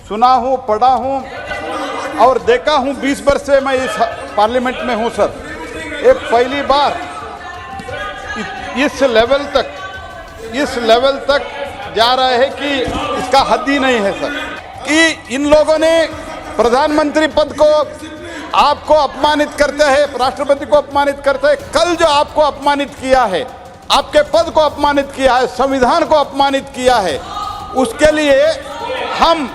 सुना हूँ, पढ़ा हूँ और देखा हूँ। 20 वर्ष से मैं इस पार्लियामेंट में हूँ सर। ये पहली बार इस लेवल तक जा रहा है कि इसका हद ही नहीं है सर, कि इन लोगों ने प्रधानमंत्री पद को आपको अपमानित करते हैं, राष्ट्रपति को अपमानित करते हैं। कल जो आपको अपमानित किया है, आपके पद को अपमानित किया है, संविधान को अपमानित किया है, उसके लिए हम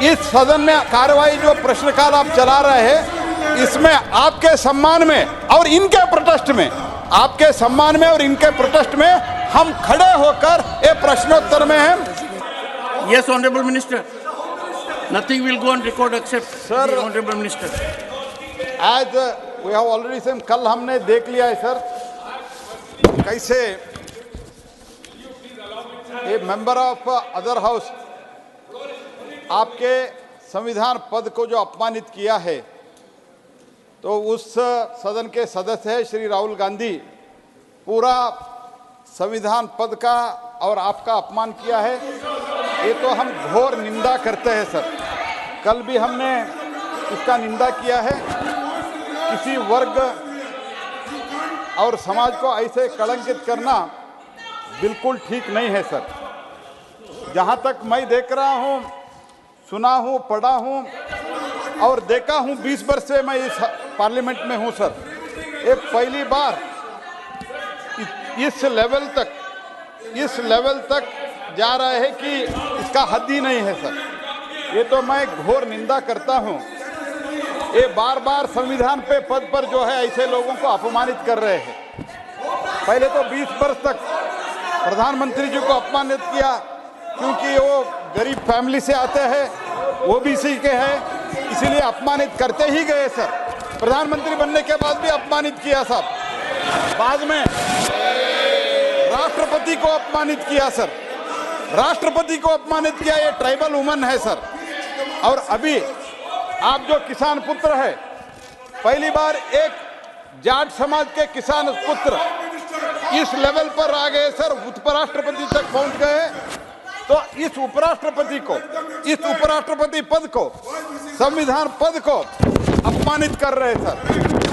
इस सदन में कार्रवाई जो प्रश्नकाल आप चला रहे हैं, इसमें आपके सम्मान में और इनके प्रोटेस्ट में, आपके सम्मान में और इनके प्रोटेस्ट में हम खड़े होकर ये प्रश्नोत्तर में हैं। Yes, Honorable Minister. Nothing will go on record except Sir, the Honorable Minister. आज वी हैव ऑलरेडी सेम, कल हमने देख लिया है सर कैसे ये मेंबर ऑफ अदर हाउस आपके संविधान पद को जो अपमानित किया है, तो उस सदन के सदस्य है श्री राहुल गांधी, पूरा संविधान पद का और आपका अपमान किया है। ये तो हम घोर निंदा करते हैं सर। कल भी हमने इसका निंदा किया है। किसी वर्ग और समाज को ऐसे कलंकित करना बिल्कुल ठीक नहीं है सर। जहाँ तक मैं देख रहा हूँ, सुना हूँ, पढ़ा हूँ और देखा हूँ, 20 वर्ष से मैं इस पार्लियामेंट में हूँ सर। ये पहली बार इस लेवल तक जा रहा है कि इसका हद ही नहीं है सर। ये तो मैं घोर निंदा करता हूँ। ये बार बार संविधान पे पद पर जो है ऐसे लोगों को अपमानित कर रहे हैं। पहले तो 20 वर्ष तक प्रधानमंत्री जी को अपमानित किया, क्योंकि वो गरीब फैमिली से आते हैं, ओबीसी के हैं, इसीलिए अपमानित करते ही गए सर। प्रधानमंत्री बनने के बाद भी अपमानित किया साहब। बाद में राष्ट्रपति को अपमानित किया सर, राष्ट्रपति को अपमानित किया। ये ट्राइबल वुमन है सर। और अभी आप जो किसान पुत्र है, पहली बार एक जाट समाज के किसान पुत्र इस लेवल पर आ गए सर, उपराष्ट्रपति तक पहुंच गए। तो इस उपराष्ट्रपति पद को, संविधान पद को अपमानित कर रहे सर।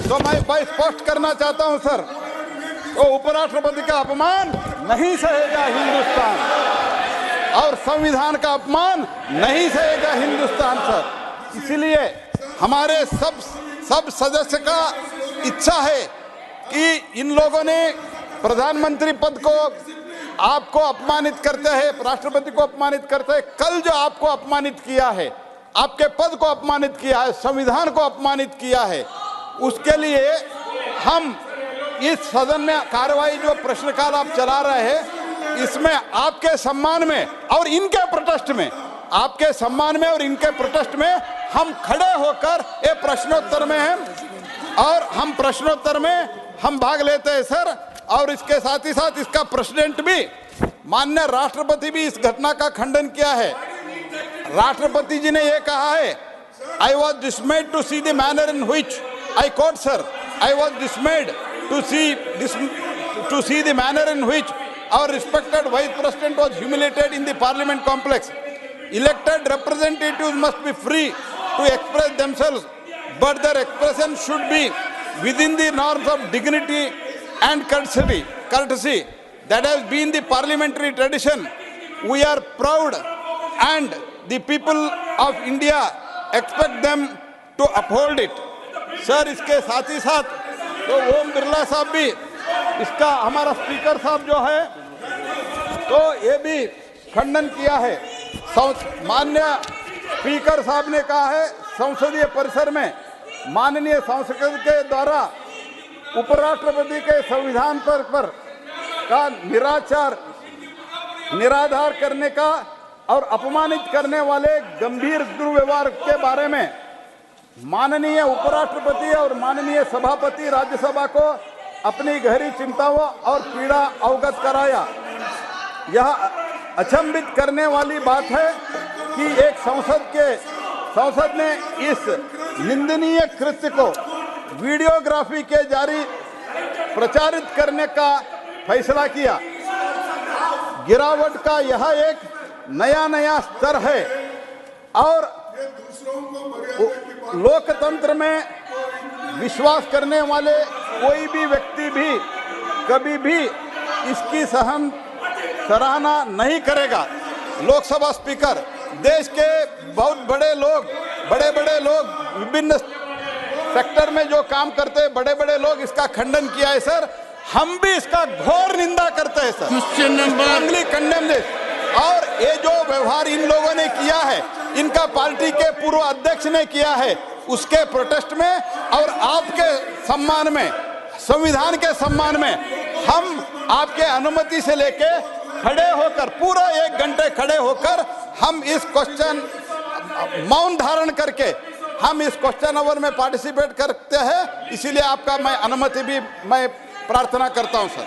तो मैं स्पष्ट करना चाहता हूं सर, तो उपराष्ट्रपति का अपमान नहीं सहेगा हिंदुस्तान और संविधान का अपमान नहीं सहेगा हिंदुस्तान सर। इसलिए हमारे सब सदस्य का इच्छा है कि इन लोगों ने प्रधानमंत्री पद को आपको अपमानित करते हैं, राष्ट्रपति को अपमानित करते हैं। कल जो आपको अपमानित किया है, आपके पद को अपमानित किया है, संविधान को अपमानित किया है, उसके लिए हम इस सदन में कार्रवाई जो प्रश्नकाल आप चला रहे हैं, इसमें आपके सम्मान में और इनके प्रोटेस्ट में, आपके सम्मान में और इनके प्रोटेस्ट में हम खड़े होकर ये प्रश्नोत्तर में हैं और हम प्रश्नोत्तर में हम भाग लेते हैं सर। और इसके साथ ही साथ इसका प्रेसिडेंट भी, माननीय राष्ट्रपति भी इस घटना का खंडन किया है। राष्ट्रपति जी ने ये कहा है, I was dismayed to see the manner in which, I quote sir, I was dismayed to see the manner in which our respected Vice President was humiliated in the Parliament complex. Elected representatives must be free to express themselves, but their expression should be within the norms of dignity and courtesy. That has been the parliamentary tradition. We are proud, and the people of India expect them to uphold it. Sir, इसके साथ ही साथ तो ओम बिरला साहब भी, इसका हमारा speaker साहब जो है, तो ये भी खंडन किया है। माननीय स्पीकर साहब ने कहा है, संसदीय परिसर में माननीय सांसद के द्वारा उपराष्ट्रपति के संविधान पर का निराधार करने का और अपमानित करने वाले गंभीर दुर्व्यवहार के बारे में माननीय उपराष्ट्रपति और माननीय सभापति राज्यसभा को अपनी गहरी चिंताओं और पीड़ा अवगत कराया। यह अचंभित करने वाली बात है कि एक संसद ने इस निंदनीय कृत्य को वीडियोग्राफी के जारी प्रचारित करने का फैसला किया। गिरावट का यह एक नया स्तर है। और लोकतंत्र में विश्वास करने वाले कोई भी व्यक्ति भी कभी भी इसकी सराहना नहीं करेगा। लोकसभा स्पीकर, देश के बहुत बड़े लोग विभिन्न सेक्टर में जो काम करते हैं, बड़े बड़े लोग इसका खंडन किया है सर। हम भी इसका घोर निंदा करते हैं sir. Question number condemn this. और ये जो व्यवहार इन लोगों ने किया है, इनका पार्टी के पूर्व अध्यक्ष ने किया है, उसके प्रोटेस्ट में और आपके सम्मान में, संविधान के सम्मान में, हम आपके अनुमति से लेके खड़े होकर पूरा 1 घंटे खड़े होकर हम इस क्वेश्चन मौन धारण करके हम इस क्वेश्चन आवर में पार्टिसिपेट करते हैं। इसीलिए आपका मैं अनुमति भी मैं प्रार्थना करता हूं सर।